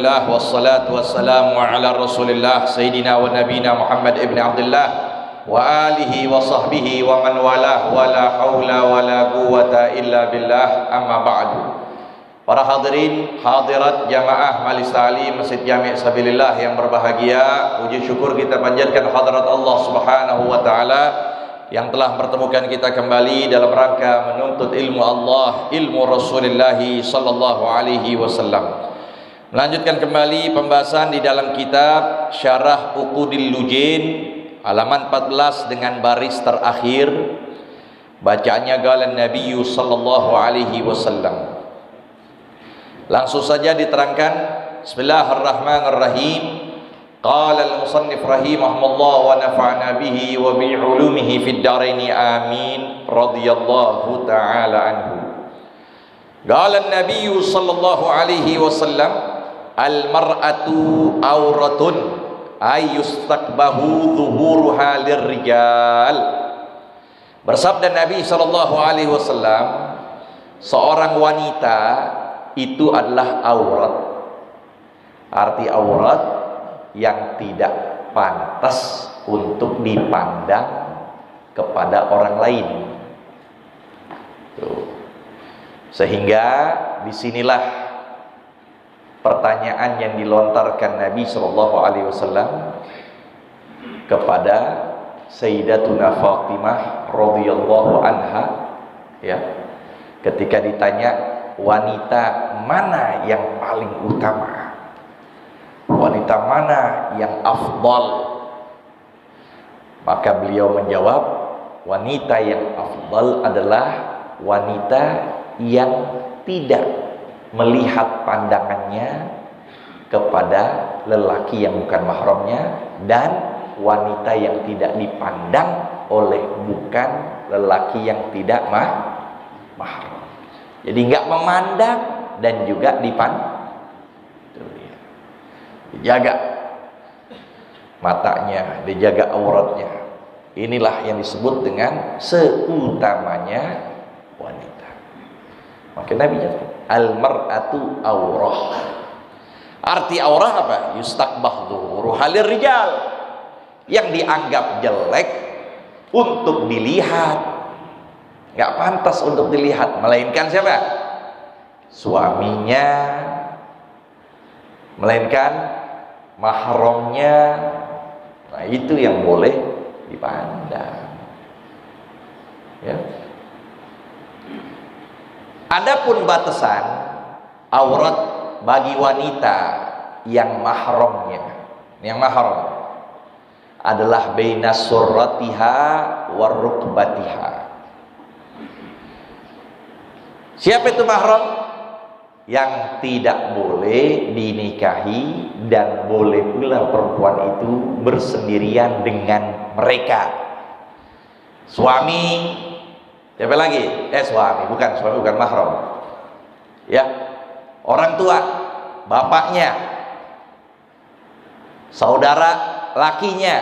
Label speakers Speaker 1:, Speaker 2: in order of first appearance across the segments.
Speaker 1: Alhamdulillah wassalatu wassalamu ala Rasulillah Sayyidina wa Nabina Muhammad ibn Abdullah wa alihi wa sahbihi wa man walah wa la hawla wa la quwwata illa billah, amma ba'du. Para hadirin hadirat jamaah Majelis Ta'lim Masjid Jami' Sabilillah yang berbahagia, puji syukur kita panjatkan hadirat Allah Subhanahu wa taala yang telah mempertemukan kita kembali dalam rangka menuntut ilmu Allah, ilmu Rasulullah sallallahu alaihi wasallam. Melanjutkan kembali pembahasan di dalam kitab Syarah Uqudil Lujin halaman 14 dengan baris terakhir. Bacaannya galan Nabi sallallahu alaihi wasallam. Langsung saja diterangkan. Bismillahirrahmanirrahim. Qala al-musannif rahimahullah wa nafa'na bihi wa bi 'ulumihi fid dharain amin radhiyallahu ta'ala anhu. Qala an-nabiy sallallahu alaihi wasallam al-mar'atu auratun ay yustaqbahu dhuhuruha lirrijal. Bersabda Nabi sallallahu alaihi wasallam, seorang wanita itu adalah aurat. Arti aurat yang tidak pantas untuk dipandang kepada orang lain. Tuh. Sehingga disinilah pertanyaan yang dilontarkan Nabi Shallallahu Alaihi Wasallam kepada Sayyidatuna Fatimah radhiyallahu anha, ya, ketika ditanya wanita mana yang paling utama, wanita mana yang afdal, maka beliau menjawab, wanita yang afdal adalah wanita yang tidak melihat pandangannya kepada lelaki yang bukan mahramnya, dan wanita yang tidak dipandang oleh bukan lelaki yang tidak mahram. Jadi nggak memandang dan juga dipandang. Dijaga matanya, dijaga auratnya. Inilah yang disebut dengan seutamanya wanita. Maka Nabi nyatakan al-mar'atu aurah. Arti aurah apa? Yustaqbah dhuhuruha lirrijal, yang dianggap jelek untuk dilihat, nggak pantas untuk dilihat, melainkan siapa? Suaminya, melainkan mahramnya. Nah, itu yang boleh dipandang, ya. Adapun batasan aurat bagi wanita yang mahramnya, yang mahram adalah baina surratiha war rukbatiha. Siapa itu mahram? Yang tidak boleh dinikahi dan boleh pula perempuan itu bersendirian dengan mereka. Suami, siapa lagi? Suami bukan mahram. Ya, orang tua, bapaknya, saudara lakinya,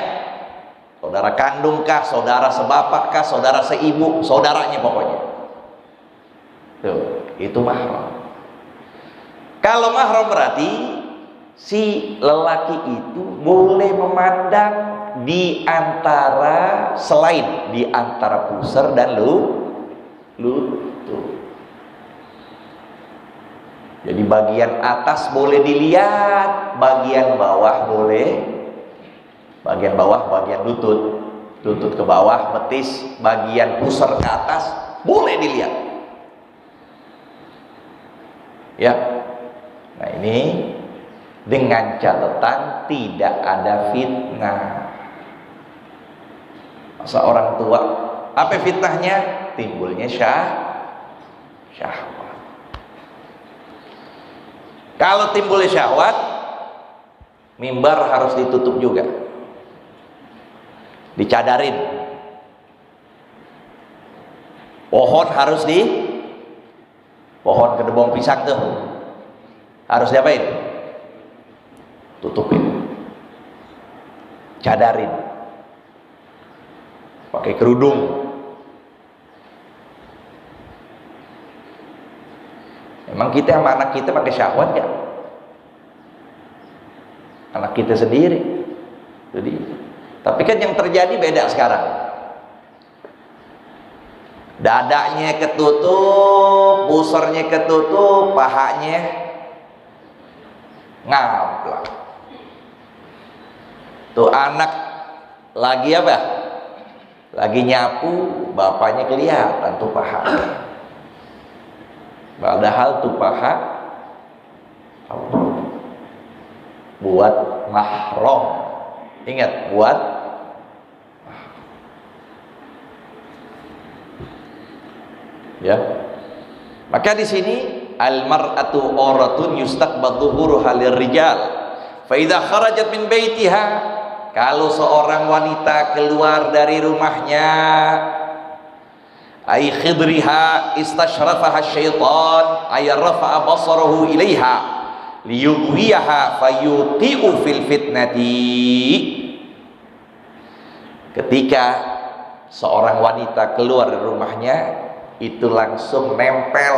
Speaker 1: saudara kandungkah, saudara sebapakkah, saudara seibu, saudaranya pokoknya. Tuh, itu mahram. Kalau mahram berarti si lelaki itu boleh memandang di antara, selain di antara pusar dan lutut. Jadi bagian atas boleh dilihat, bagian bawah boleh, bagian bawah, bagian lutut, lutut ke bawah, betis, bagian pusar ke atas boleh dilihat. Ya. Nah, ini dengan catatan tidak ada fitnah. Masa orang tua, apa fitnahnya? Timbulnya syahwat. Kalau timbulnya syahwat, mimbar harus ditutup juga, dicadarin. Pohon harus pohon kedebong pisang tuh harus diapain? Tutupin, cadarin, pakai kerudung. Emang kita sama anak kita pakai syahwat ya? anak kita sendiri. Jadi, tapi kan yang terjadi beda sekarang. Dadanya ketutup, busernya ketutup, pahanya ngaplak. Tuh anak lagi apa? Lagi nyapu, bapaknya kelihatan tuh paha. Padahal tuh paha buat mahram. Ingat, buat ya. Maka di sini al-mar'atu auratun yustaqbad dhuhuruha lirrijal. Fa idza kharajat min baitiha, kalau seorang wanita keluar dari rumahnya, ay khidriha istashrafaha syaitan ay rafa'a basarahu ilaiha liyughwiyaha fayuti'u fil fitnati. Ketika seorang wanita keluar dari rumahnya, itu langsung nempel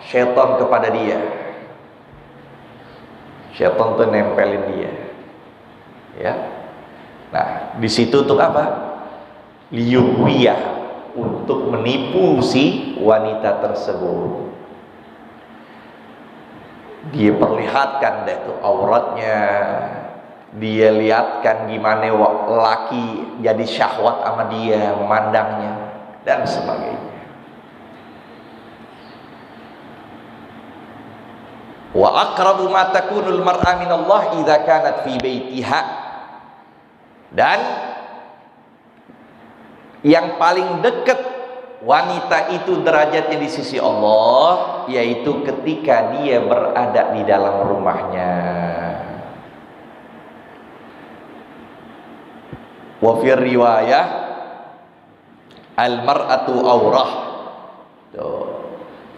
Speaker 1: syaitan kepada dia. Syaitan tuh nempelin dia, ya. Nah, di situ untuk apa? Liyughwiyah, untuk menipu si wanita tersebut. Dia perlihatkan deh tuh auratnya, dia lihatkan gimana laki jadi syahwat sama dia, memandangnya dan sebagainya. Wa aqrabu ma takunul mar'a minallah idza kanat fi baitiha. Dan yang paling dekat wanita itu derajatnya di sisi Allah, yaitu ketika dia berada di dalam rumahnya. Wa fi riwayah al-mar'atu aurah.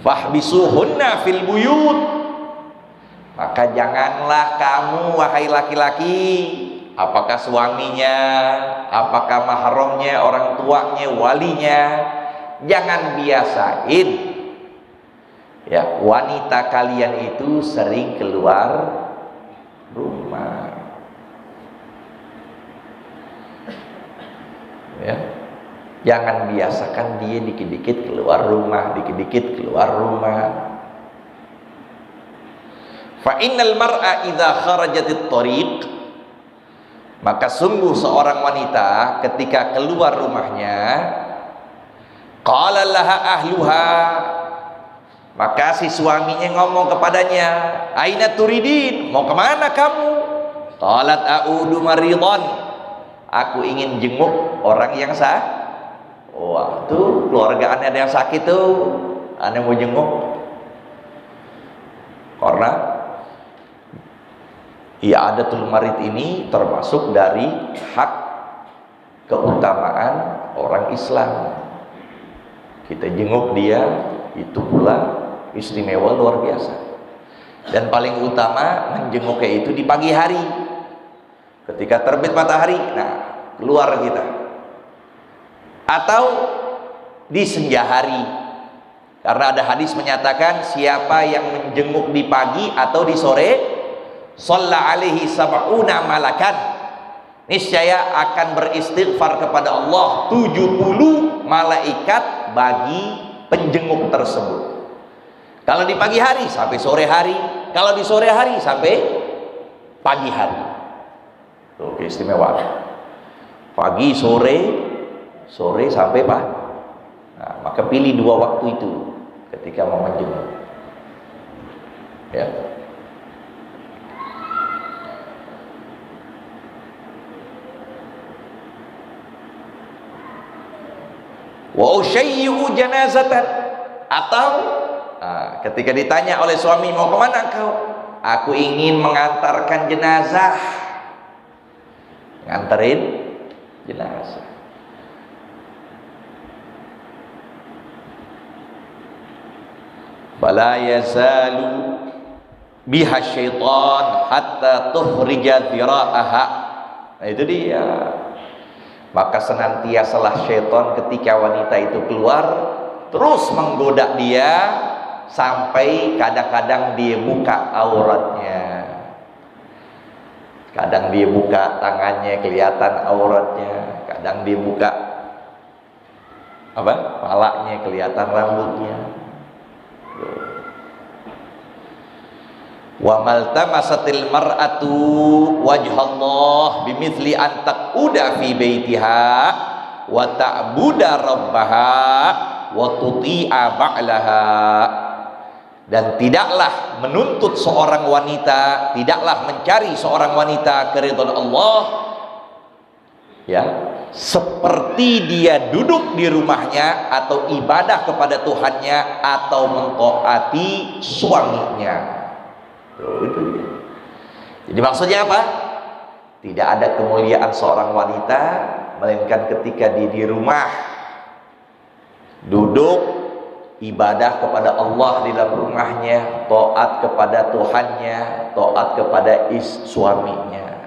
Speaker 1: Fahbisuhunna fil buyut. Maka janganlah kamu wahai laki-laki, apakah suaminya, apakah mahramnya, orang tuanya, walinya, jangan biasain ya wanita kalian itu sering keluar rumah, ya. Jangan biasakan dia dikit-dikit keluar rumah, dikit-dikit keluar rumah. Fa innal mar'a idza kharajatit thariq, maka sungguh seorang wanita ketika keluar rumahnya, qala laha ahluha, maka si suaminya ngomong kepadanya, aina turidin, mau kemana kamu? Qalat a'udu maridan, aku ingin jenguk orang yang sakit. Wah, tuh keluarga aneh ada yang sakit tuh, aneh mau jenguk. Karena i'adatul marid ini termasuk dari hak keutamaan orang Islam. Kita jenguk dia, itu pula istimewa luar biasa. Dan paling utama menjenguknya itu di pagi hari, ketika terbit matahari, nah keluar kita. Atau di senja hari, karena ada hadis menyatakan siapa yang menjenguk di pagi atau di sore, shalla alaihi sab'una malakan, niscaya akan beristighfar kepada Allah 70 malaikat bagi penjenguk tersebut. Kalau di pagi hari sampai sore hari, kalau di sore hari sampai pagi hari. Tuh keistimewaan. Pagi, sore sampai pagi. Nah, maka pilih dua waktu itu ketika mau menjenguk. Ya. Wa usyayyu janazatan, atau ketika ditanya oleh suami, mau kemana kau? Aku ingin mengantarkan jenazah. Nganterin jenazah. Fala yazalu biha syaitan hatta tuhrija dhira'aha. Nah itu dia. Maka senantiasalah syaitan ketika wanita itu keluar terus menggoda dia sampai kadang-kadang dia buka auratnya. Kadang dia buka tangannya kelihatan auratnya, kadang dia buka palanya kelihatan rambutnya. Wa maltamasatil mar'atu wajhallah bimithli an taquda fi baitiha wa ta'buda rabbaha wa tuti'a ba'laha. Dan tidaklah menuntut seorang wanita, tidaklah mencari seorang wanita keridhaan Allah, ya, seperti dia duduk di rumahnya atau ibadah kepada Tuhannya atau mentaati suaminya. Itu dia. Jadi maksudnya apa? Tidak ada kemuliaan seorang wanita melainkan ketika dia di rumah duduk ibadah kepada Allah di dalam rumahnya, taat kepada Tuhannya, taat kepada suaminya.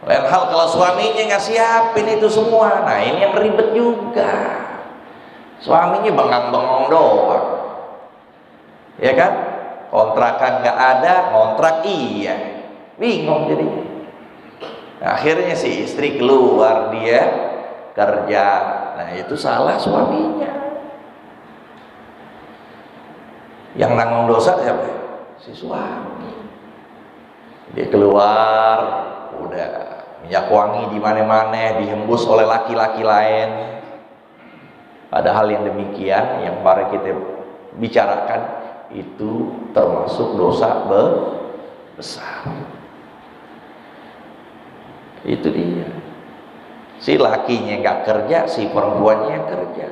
Speaker 1: Lain hal kalau suaminya nggak siapin itu semua, nah ini yang ribet juga. Suaminya bengang-bengong doang, ya kan? Kontrakan nggak ada, kontrak iya, bingung jadinya. Akhirnya si istri keluar, dia kerja, nah itu salah suaminya. Yang nanggung dosa siapa? Si suami. Dia keluar, udah minyak wangi di mana-mana dihembus oleh laki-laki lain. Padahal yang demikian yang mari kita bicarakan itu termasuk dosa besar. Itu dia. Si lakinya nggak kerja, si perempuannya yang kerja.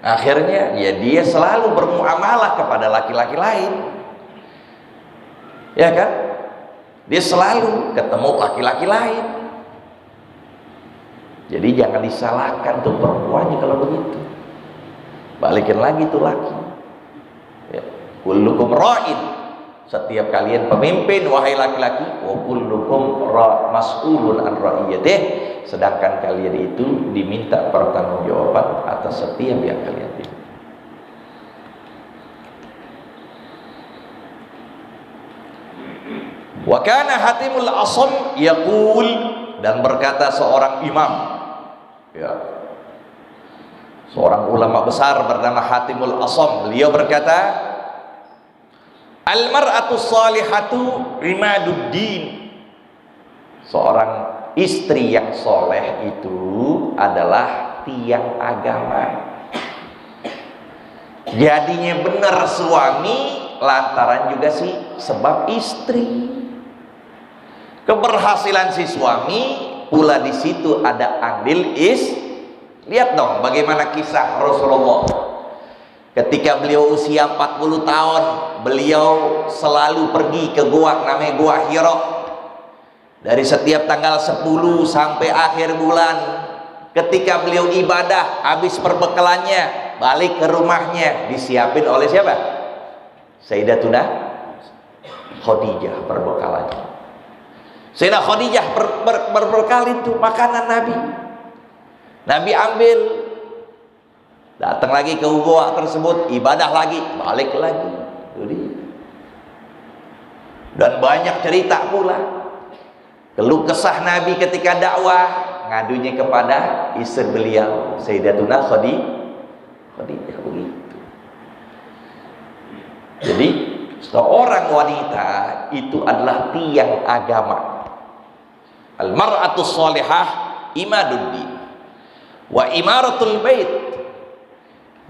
Speaker 1: Akhirnya ya dia selalu bermuamalah kepada laki-laki lain, ya kan? Dia selalu ketemu laki-laki lain. Jadi jangan disalahkan tuh perempuannya kalau begitu. Balikin lagi tuh laki. Ya. Kullukum ra'in, setiap kalian pemimpin wahai laki-laki. Wa kullukum mas'ulun an ra'iyatih. Sedangkan kalian itu diminta pertanggungjawaban atas setiap yang kalian pilih. Wa kana Hatimul Asam yaqul, dan berkata seorang imam, ya, seorang ulama besar bernama Hatimul Asam, beliau berkata, al-mar'atu salihatu imaduddin. Seorang istri yang soleh itu adalah tiang agama. Jadinya benar suami lantaran juga sih sebab istri. Keberhasilan si suami pula di situ ada andil Lihat dong bagaimana kisah Rasulullah. Ketika beliau usia 40 tahun, beliau selalu pergi ke gua namanya Gua Hira. Dari setiap tanggal 10 sampai akhir bulan, ketika beliau ibadah, habis perbekalannya, balik ke rumahnya, disiapin oleh siapa? Sayyidatuna Khadijah perbekalannya. Sayyidah Khadijah berbekalin tuh makanan Nabi. Nabi ambil, datang lagi ke gua tersebut, ibadah lagi, balik lagi. Dan banyak cerita pula. Keluh kesah Nabi ketika dakwah, ngadunya kepada istri beliau Sayyidatuna Khadijah begitu. Jadi seorang wanita itu adalah tiang agama. Al-mar'atu sholihah imaduddin wa imaratul bait.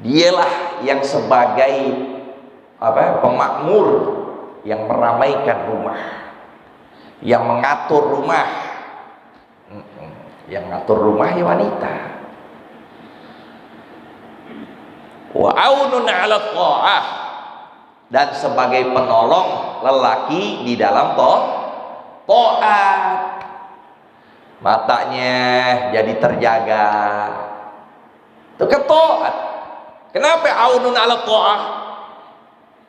Speaker 1: Dialah yang sebagai pemakmur yang meramaikan rumah, yang mengatur rumah. Yang ngatur rumah ya wanita. Wa aunun 'ala tha'ah, dan sebagai penolong lelaki di dalam taat. Matanya jadi terjaga. Itu ketaat. Kenapa aunun 'ala tha'ah?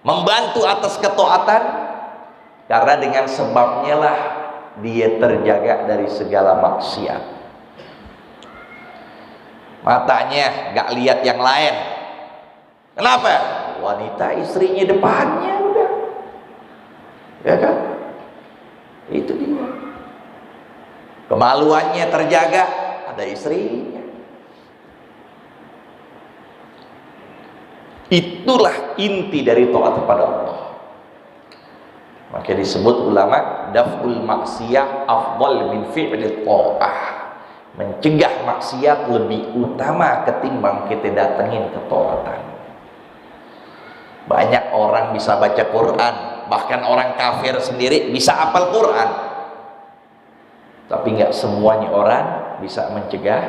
Speaker 1: Membantu atas ketaatan. Karena dengan sebabnya lah dia terjaga dari segala maksiat. Matanya gak lihat yang lain. Kenapa? Wanita istrinya depannya udah, ya kan? Itu dia. Kemaluannya terjaga, ada istrinya. Itulah inti dari taat kepada Allah. Maka disebut ulama, daf'ul maksiyah afdal min fi'li ta'ah. Mencegah maksiat lebih utama ketimbang kita datengin ketaatan. Banyak orang bisa baca Quran, bahkan orang kafir sendiri bisa hafal Quran, tapi nggak semuanya orang bisa mencegah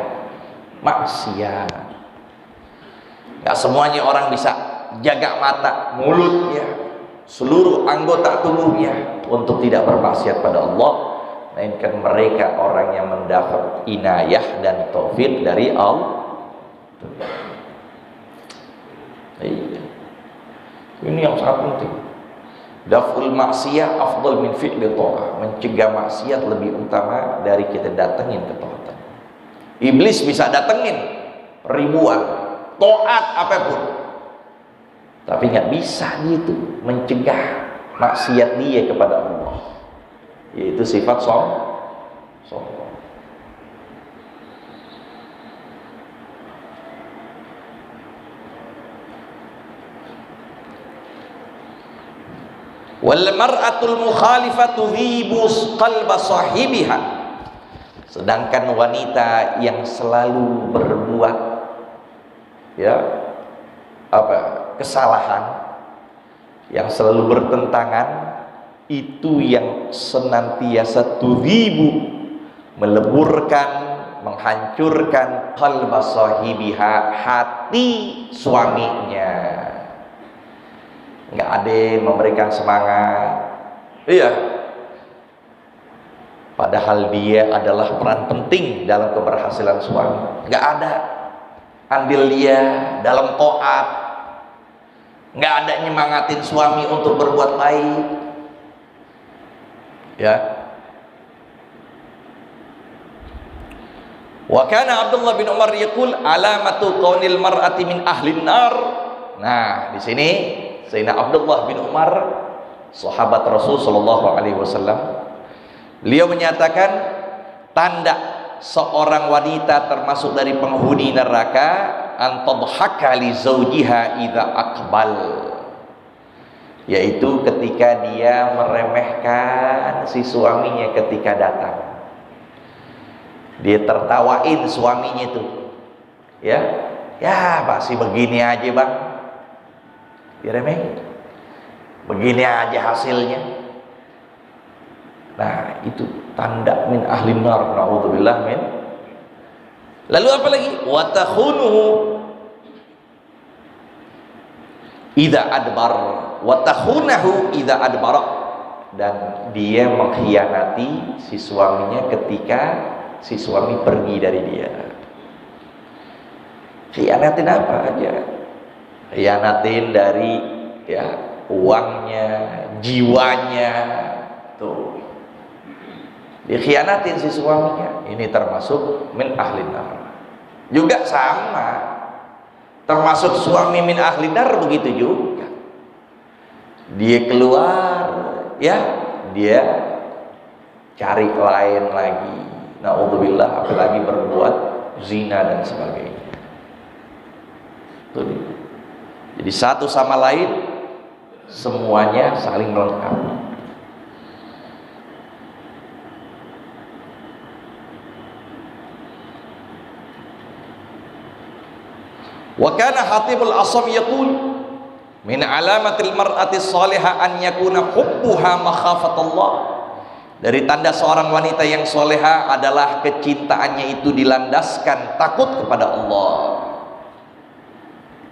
Speaker 1: maksiat. Nggak semuanya orang bisa jaga mata, mulutnya, seluruh anggota tubuhnya untuk tidak bermaksiat pada Allah, melainkan mereka orang yang mendapat inayah dan taufik dari Allah. Ini yang sangat penting. Daf'ul maksiyah afdal min fi'li ta'ah. Mencegah maksiat lebih utama dari kita datengin ketaatan. Iblis bisa datengin ribuan taat apapun, tapi nggak bisa gitu mencegah maksiat dia kepada Allah, yaitu sifat sombong. Wal mar'atul mukhalifatu hibus qalba sahibiha. Sedangkan wanita yang selalu berbuat kesalahan, yang selalu bertentangan, itu yang senantiasa tuhibu, meleburkan, menghancurkan qalba sahibiha, hati suaminya. Nggak ada yang memberikan semangat. Iya. Padahal dia adalah peran penting dalam keberhasilan suami. Nggak ada andil dia dalam taat. Nggak ada nyemangatin suami untuk berbuat baik. Ya. Wa kana Abdullah bin Umar yaqul alamatu kaunil mar'ati min ahlin nar. Nah, di sini Sayyidina Abdullah bin Umar, sahabat Rasul sallallahu alaihi wasallam, beliau menyatakan tanda seorang wanita termasuk dari penghuni neraka antadhaka li zaujiha idza aqbal, yaitu ketika dia meremehkan si suaminya ketika datang. Dia tertawain suaminya itu. Ya pasti begini aja, Bang. Diremehin, begini aja hasilnya. Nah, itu tanda min ahli nar, naudzubillah min. Lalu apa lagi? Wa takhunuhu idza adbar, wa takhunahu idza adbar, dan dia mengkhianati si suaminya ketika si suami pergi dari dia. Khianatin apa aja? Khianatin dari uangnya, jiwanya, tuh dikhianatin si suaminya. Ini termasuk min ahli nar. Juga sama, termasuk suami min ahli nar begitu juga. Dia keluar, dia cari lain lagi. Naudzubillah, apalagi berbuat zina dan sebagainya. Tuh. Jadi satu sama lain semuanya saling melengkapi. Wa kana Hatibul Asam yaqul min alamatil mar'ati salihah an yakuna hubbuha makhafatallah. Dari tanda seorang wanita yang soleha adalah kecintaannya itu dilandaskan takut kepada Allah.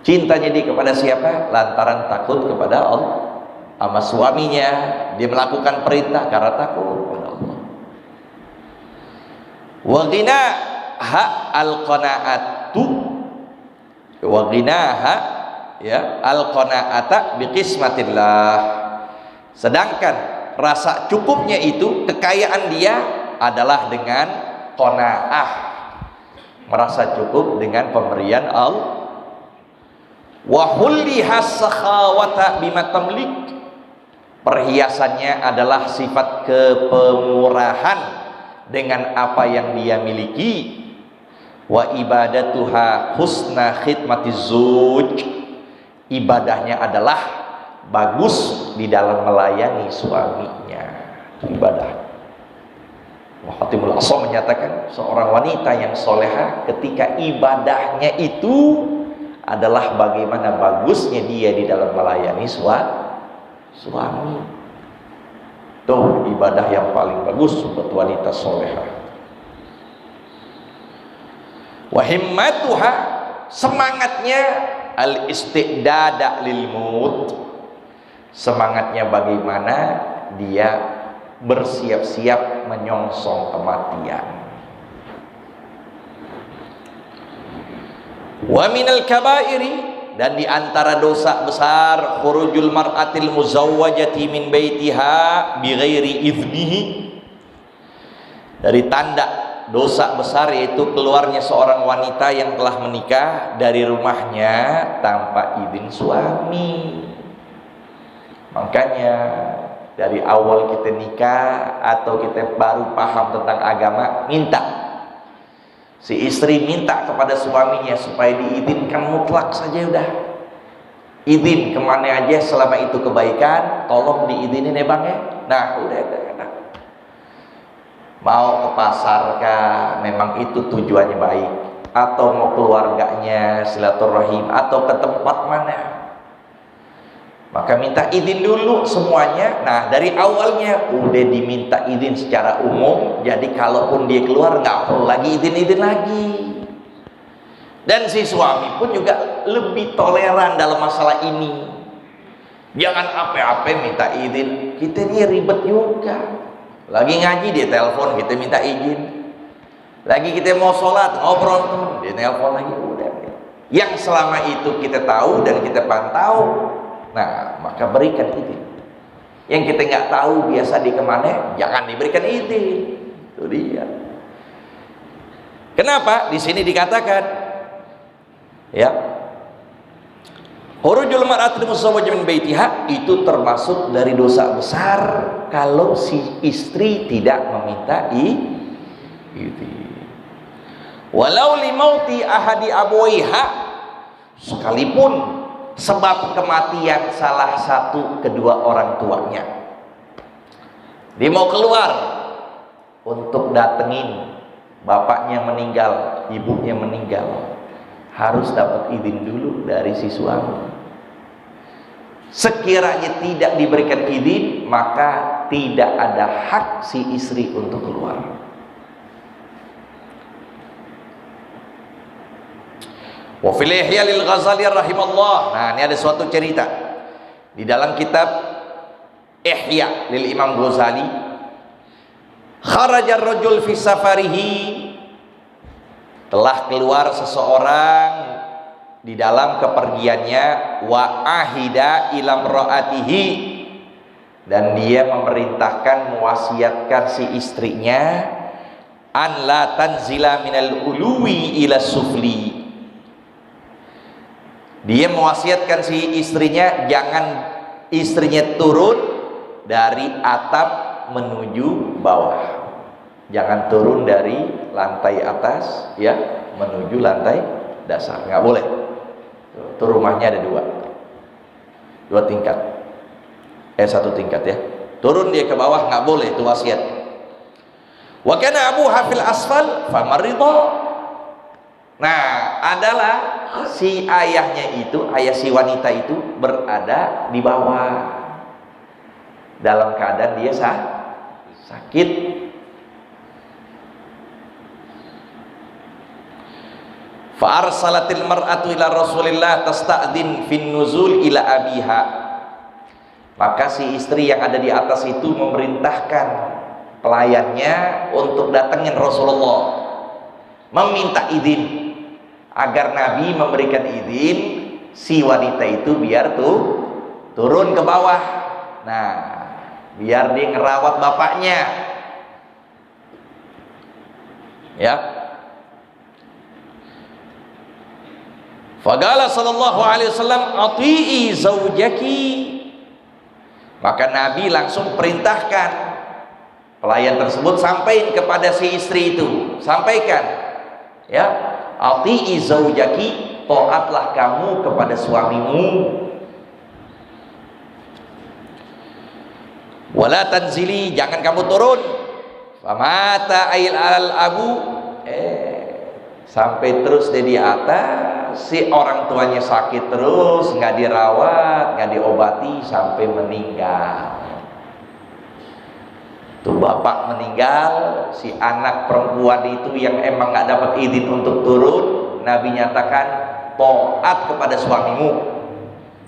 Speaker 1: Cintanya dia kepada siapa? Lantaran takut kepada Allah. Sama suaminya dia melakukan perintah karena takut kepada Allah. Wa ghinaha al-qanaatu, wa ghinaha al-qanaata biqismatillah. Sedangkan rasa cukupnya itu, kekayaan dia adalah dengan qanaah, merasa cukup dengan pemberian Allah. Wa hulliha sakhawata bima tamlik, perhiasannya adalah sifat kepemurahan dengan apa yang dia miliki. Wa ibadatuha husna khidmatiz zuj, ibadahnya adalah bagus di dalam melayani suaminya. Ibadah. Muhatimul Asam menyatakan seorang wanita yang soleha ketika ibadahnya itu adalah bagaimana bagusnya dia di dalam melayani suami. Tuh ibadah yang paling bagus buat wanita soleha. Wahimmatuha, semangatnya al-istidada lil maut, semangatnya bagaimana dia bersiap-siap menyongsong kematian. Wa minal kabairi, dan di antara dosa besar khurujul mar'atil muzawwajati min baitiha bighairi idnihi, dari tanda dosa besar yaitu keluarnya seorang wanita yang telah menikah dari rumahnya tanpa izin suami. Makanya dari awal kita nikah atau kita baru paham tentang agama, minta si istri minta kepada suaminya supaya diizinkan mutlak saja udah. Izin kemana aja selama itu kebaikan, tolong diizinin ya bang ya. Nah udah. Mau ke pasar kah, memang itu tujuannya baik, atau mau keluarganya silaturahim, atau ke tempat mana, maka minta izin dulu semuanya. Nah dari awalnya udah diminta izin secara umum, jadi kalaupun dia keluar nggak perlu lagi izin lagi. Dan si suami pun juga lebih toleran dalam masalah ini. Jangan apa-apa minta izin, kita ini ribet juga. Lagi ngaji dia telepon, kita minta izin. Lagi kita mau sholat, ngobrol temen, dia telepon lagi. Udah. Yang selama itu kita tahu dan kita pantau, nah maka berikan izin. Yang kita nggak tahu biasa di kemana, jangan diberikan izin. Itu dia. Kenapa? Di sini dikatakan, ya, khurujul mar'atil muzawwajah min baitiha itu termasuk dari dosa besar kalau si istri tidak meminta izin. Walau limauti ahadi abawaiha, sekalipun sebab kematian salah satu kedua orang tuanya, dia mau keluar untuk datengin bapaknya meninggal, ibunya meninggal, harus dapat izin dulu dari si suami. Sekiranya tidak diberikan izin, maka tidak ada hak si istri untuk keluar. Wa fil Ihya lil Ghazali rahimallah. Nah, ini ada suatu cerita di dalam kitab Ihya lil Imam Ghazali. Kharaja ar-rajul fi safarihi, telah keluar seseorang di dalam kepergiannya, wa ahida ila imraatihi, dan dia memerintahkan, mewasiatkan si istrinya, an la tanzila minal uluwi ila sufli. Dia mewasiatkan si istrinya jangan istrinya turun dari atap menuju bawah, jangan turun dari lantai atas ya menuju lantai dasar, nggak boleh. Itu rumahnya ada dua tingkat, satu tingkat ya, turun dia ke bawah nggak boleh, itu wasiat. Wa kana abu hafil asfal famaridha. Nah adalah si ayahnya itu, ayah si wanita itu berada di bawah dalam keadaan dia sakit. Fa arsalatil mar'atu ila Rasulillah tasta'din fin nuzul ila abiha. Maka si istri yang ada di atas itu memerintahkan pelayannya untuk datengin Rasulullah, meminta izin agar Nabi memberikan izin si wanita itu biar turun ke bawah. Nah, biar dia ngerawat bapaknya. Ya. Faqala sallallahu alaihi wasallam ati'i zaujaki. Maka Nabi langsung perintahkan pelayan tersebut sampaikan kepada si istri itu, sampaikan, ya, ati'i zaujaki, taatlah kamu kepada suamimu, wala tanzili, jangan kamu turun, famata ail al abu, sampai terus dia di atas, si orang tuanya sakit terus, nggak dirawat, nggak diobati sampai meninggal. Tuh bapak meninggal, si anak perempuan itu yang emang nggak dapat izin untuk turun, Nabi nyatakan taat kepada suamimu,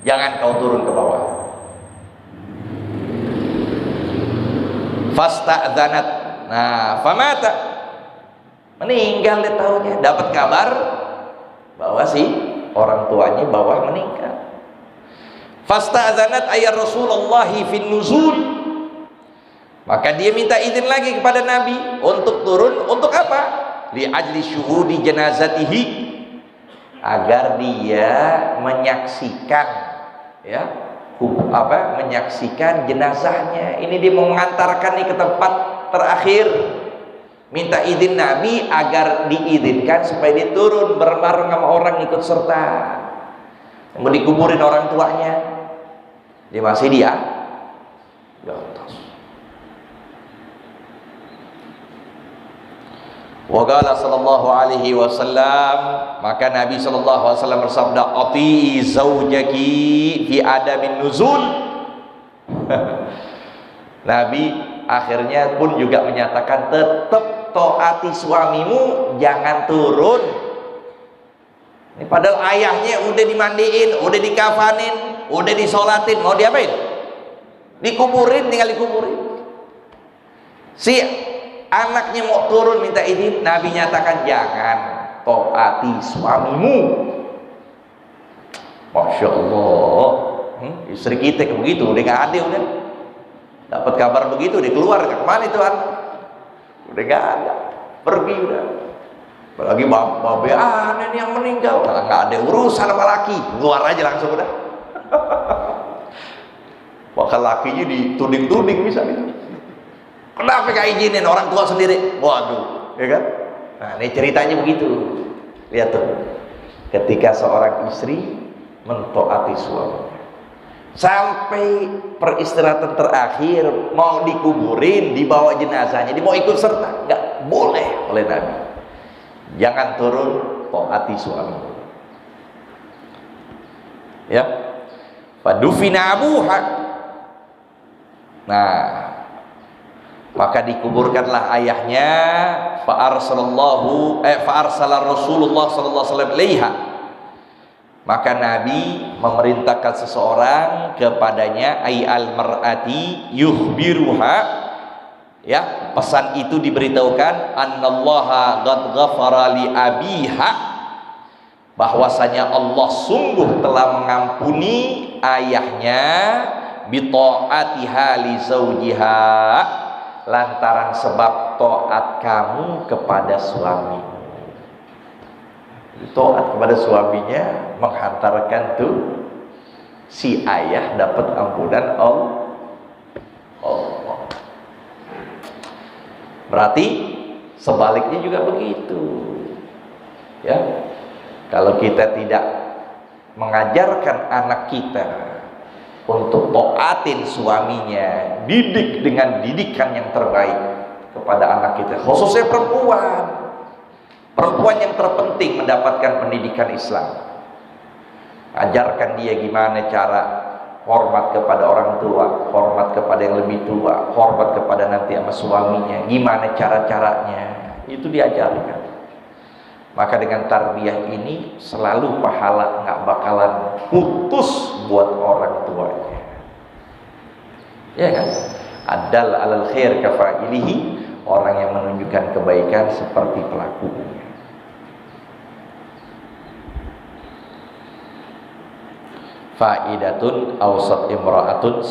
Speaker 1: jangan kau turun ke bawah. Fasta'dzanat, nah famata, meninggal dia tahunya, dapat kabar bahwa si orang tuanya bawah meninggal. Fasta'dzanat ayat Rasulullah fin nuzul, maka dia minta izin lagi kepada Nabi untuk turun. Untuk apa? Li ajli syuhudi janazatihi, agar dia menyaksikan, ya, menyaksikan jenazahnya. Ini dia mau mengantarkan nih ke tempat terakhir, minta izin Nabi agar diizinkan supaya dia turun bareng-bareng sama orang ikut serta, mau dikuburin orang tuanya, dia masih di atas. Wa qala sallallahu alaihi wasallam, maka Nabi sallallahu alaihi wasallam bersabda, ati zaujaki fi adamin nuzul. Nabi akhirnya pun juga menyatakan tetap taati suamimu, jangan turun. Ini padahal ayahnya udah dimandiin, udah dikafanin, udah disolatin, mau diapain? Dikuburin, tinggal dikuburin. Si anaknya mau turun minta izin, Nabi nyatakan jangan, taati suamimu. Masya Allah, istri kita kayak begitu, udah gak ada, udah dapat kabar begitu, dia keluar, kemana itu anak? Udah gak ada, pergi udah. Apalagi babe aneh yang meninggal, gak ada urusan sama laki, keluar aja langsung udah. Bakal lakinya dituding-tuding misalnya, kenapa gak izinin orang tua sendiri? Waduh, ya kan? Nah, ini ceritanya begitu. Lihat tuh, ketika seorang istri mentaati suaminya sampai peristirahatan terakhir, mau dikuburin, dibawa jenazahnya, dia mau ikut serta, nggak boleh oleh Nabi. Jangan turun, taati suami. Ya, fadufina abuha. Nah, maka dikuburkanlah ayahnya. Fa'arsala Rasulullah sallallahu alaihi wasallam ilaiha. Maka Nabi memerintahkan seseorang kepadanya, ay al mar'ati yukhbiruha, ya, pesan itu diberitahukan, annallaha qad ghafara li abiha, bahwasanya Allah sungguh telah mengampuni ayahnya, bi ta'atiha li zaujiha, lantaran sebab taat kamu kepada suami. Taat kepada suaminya menghantarkan tuh si ayah dapat ampunan Allah. Berarti sebaliknya juga begitu, ya. Kalau kita tidak mengajarkan anak kita untuk taatin suaminya, didik dengan didikan yang terbaik kepada anak kita, khususnya perempuan yang terpenting mendapatkan pendidikan Islam. Ajarkan dia gimana cara hormat kepada orang tua, hormat kepada yang lebih tua, hormat kepada nanti sama suaminya, gimana cara-caranya, itu diajarkan. Maka dengan tarbiyah ini selalu pahala nggak bakalan putus buat orang tuanya, ya kan? Adal alal khair kafa'ilihi, orang yang menunjukkan kebaikan seperti pelakunya. Faidatun awsat imra'atun